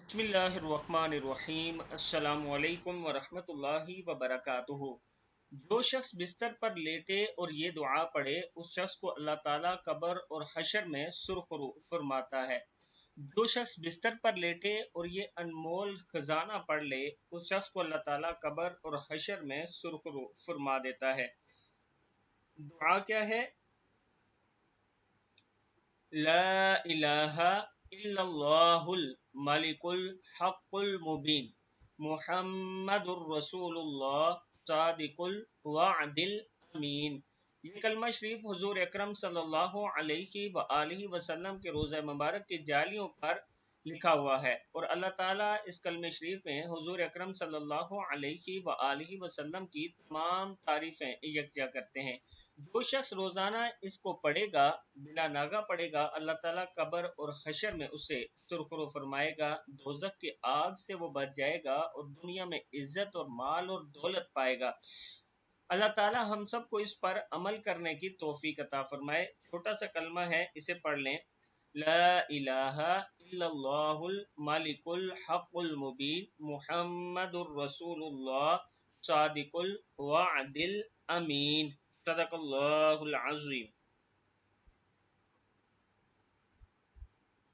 बिस्मिल्लाहिर्रहमानिर्रहीम। अस्सलामु अलैकुम वरहमतुल्लाहि वबरकातुहू। जो शख्स बिस्तर पर लेटे और ये दुआ पढ़े उस शख्स को अल्लाह ताला कब्र और हशर में सुरखरू फरमाता है। जो शख्स बिस्तर पर लेटे और ये अनमोल खजाना पढ़ ले उस शख्स को अल्लाह ताला कब्र और हशर में सुरखरू फरमा देता है। दुआ क्या है? ला इलाहा इल्लल्लाहुल मलिकुल हक़्क़ुल मुबीन मुहम्मदुर रसूलुल्लाह सादिकुल वअदिल अमीन। ये कलमा शरीफ हुजूर अकरम सल्लल्लाहु अलैहि व आलिहि वसल्लम के रोज़ा मुबारक की जालियों पर लिखा हुआ है और अल्लाह ताला इस कलमे शरीफ में हुजूर अकरम सल्लल्लाहु अलैहि व आलिहि वसल्लम की तमाम तारीफ़ें यकजा करते हैं। जो शख्स रोज़ाना इसको पढ़ेगा, बिला नागा पढ़ेगा, अल्लाह ताला कब्र और हशर में उसे सुरखरू फरमाएगा, दोज़ख की आग से वो बच जाएगा और दुनिया में इज्जत और माल और दौलत पाएगा। अल्लाह ताला हम सब को इस पर अमल करने की तौफीक अता फरमाए। छोटा सा कलमा है, इसे पढ़ लें। ला इलाहा इल्लल्लाहुल मालिकुल हक़्क़ुल मुबीन मुहम्मदुर रसूलुल्लाह सादिकुल वअदिल अमीन। सदक़ल्लाहुल अज़ीम।